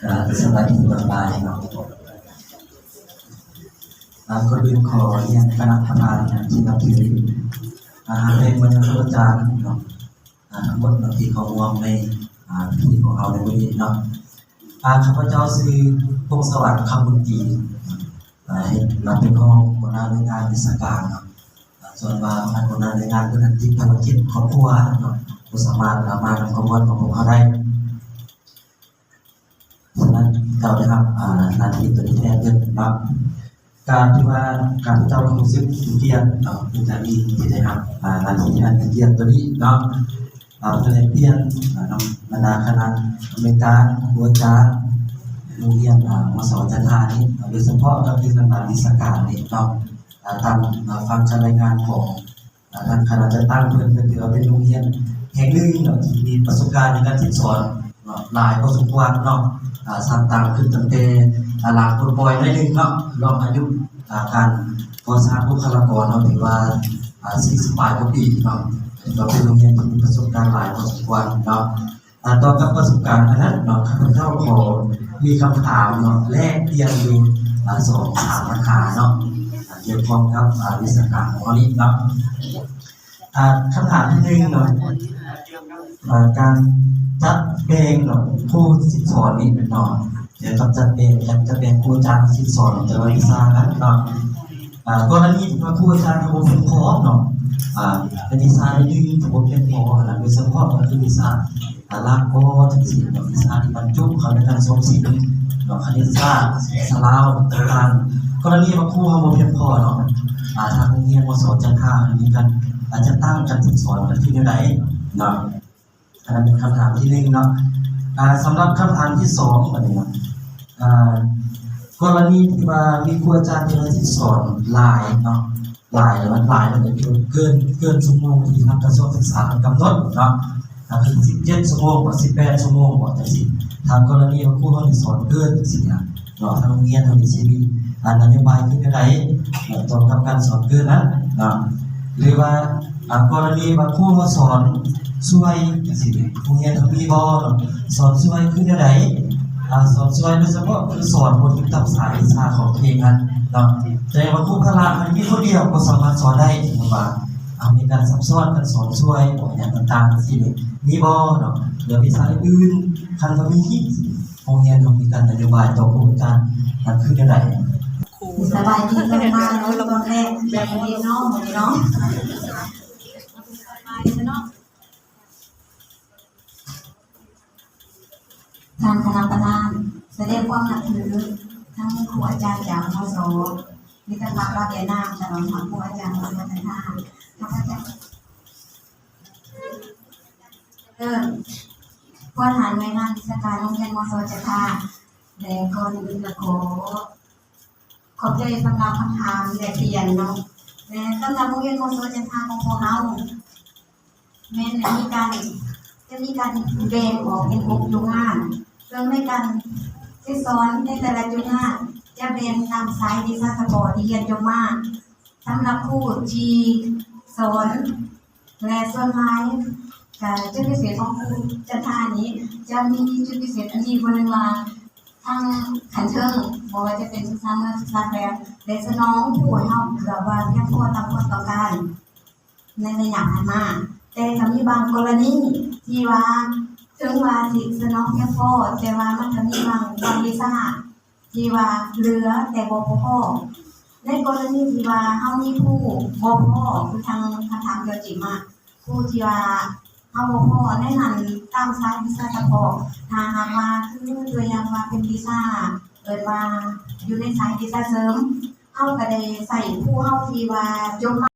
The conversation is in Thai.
สวัสดีบายเนาะก็ดึงขอเรียนคณะทำงานที่นับถือเป็นบรรดาอาจารย์เนาะทั้งหมดที่เขาวางในที่ของเราในวันนี้เนาะข้าพเจ้าซื้อพงสวัสดิ์คำบุญตีเราเป็นห้องหัวหน้าในงานวิชาการเนาะส่วนว่าหัวหน้าในงานเป็นที่ภารกิจครอบครัวเนาะผู้สามารถมาทำขบวนของพวกเขาได้ฉะนั้นเราได้รับนาทีตัวนี้แทนเงินรับการที่ว่าการที่เจ้ารู้สึกเกียรติเนาะเป็นการดีที่ได้รับนาทีอันเกียรติตัวนี้เนาะเราจะได้เปลี่ยนบรรดาคณะอเมริกาหัวจ้าโรงเรียนมาสอนจันทานี้โดยเฉพาะกับที่ทำงานวิชาการนี้เนาะตามฟังการรายงานของทางคณะจะตั้งเพื่อนถือว่าเป็นโรงเรียนแห่งหนึ่งเนาะที่มีประสบการณ์ในการสอนหลายพอสมควรเนาะสร้างตามขึ้นตั้งแต่หลังคนปล่อยได้หนึ่งเนาะรอบอายุการก่อสร้างบุคลากรเนาะถือว่า40 ปลายปีเนาะเราเป็นโรงเรียนที่มีประสบการณ์หลายพอสมควรเนาะต่อกับประสบการณ์นั้นเนาะข้าพเจ้าขอมีคำถามเนาะแลกเปลี่ยนอยู่2-3ปัญหาเนาะเกี่ยวข้องกับวิชาการของเรานี้เนาะคำถามที่หนึ่งเนาะการจัดแบ่งเนาะผู้สอนนี่เนาะเดี๋ยวจัดแบ่งจะแบ่งครูอาจารย์สอนแต่ละวิชากันเนาะกรณีที่ว่าครูอาจารย์เขาเป็นพร้อมเนาะเป็นวิชาที่ดึงผมเป็นพอนะโดยเฉพาะมันคือวิชาลักก็ทั้งสี่วิชาที่บรรจุเขาในการสอนศิลป์เนาะคณิตศาสตร์สลาวต่างๆกรณีว่าครูเขาเป็นพอเนาะทางโรงเรียนมสจันทามีกันอาจจะตั้งการสอนกันที่ไหนเนาะอันนั้นเป็นคำถามที่หนึ่งเนาะสำหรับคำถามที่สองอะไรเนาะกรณีที่ว่ามีครูอาจารย์ที่สอนหลายเนาะหลายมันเกินชั่วโมงที่ทางกระทรวงศึกษากำหนดเนาะถึง17 ชั่วโมงกว่า18 ชั่วโมงกว่าแต่สิทางกรณีว่าครูเขาสอนเกินสิเนาะทางโรงเรียนเขาสิมีนโยบายขึ้นได้ต่อกับการสอนเกินนั้นเนาะหรือว่ากรณีว่าครูเขาสอนช่วยสิโรงเรียนเขามีบ่สอนช่วยขึ้นได้สอนช่วยโดยเฉพาะคือสอนบนตับสายวิชาของตัวเองนั้นเนาะแต่ว่าครูพละมันมีคนเดียวก็สามารถสอนได้ถึงว่ามีการซับซ้อนการสอนช่วยอย่างต่างๆสิมีบ่เนาะหรือวิชาอื่นคันว่ามีที่โรงเรียนเขามีการนโยบายต่อครูอาจารย์มันคือจังได๋สบายดีมากๆตอนแรกแบบนี้เนาะเนาะทางคณะประธานแสดงความนับถือทั้งครูอาจารย์จากมส.มิตรภาพรักและนามฉลองครูอาจารย์มส.จันทาข้าพเจ้าผู้บริหารหน่วยงานวิชาการโรงเรียนมส.จันทาและก่อนอื่นก็ขอบใจสำหรับคำถามและเปลี่ยนเนาะและสำหรับโรงเรียนมส.จันทาของพวกเราแม้จะมีการแบ่งออกเป็น6 จุดงานเรื่องในการที่สอนในแต่ละจุดงานจะแบ่งตามสายวิชาเฉพาะที่เรียนจบมาสำหรับครูที่สอนและส่วนท้ายจุดพิเศษของครูจันทานี้จะมีจุดพิเศษอันนี้บนหนึ่งว่าทางขันเชิงบอกว่าจะเป็นศึกษาเมื่อศึกษาแล้วแต่สนองผู้เฮาเผื่อว่าเพียงพอตามความต้องการในอย่างนั้นมาแต่ก็มีบางกรณีที่ว่าถึงว่าสิสนองเพียงพอแต่ว่ามันก็มีบางวิชาที่ว่าเหลือแต่บ่พอในกรณีที่ว่าเฮามีผู้บ่พอคือทางคำถามเกี่ยวจิมาผู้ที่ว่าเฮาบ่พอในนั้นตามสายวิชาเฉพาะถ้าหากว่าคือตัวอย่างว่าเป็นวิชาว่าอยู่ในสายวิชาเสริมเฮาก็ได้ใส่ผู้เฮาที่ว่าจบ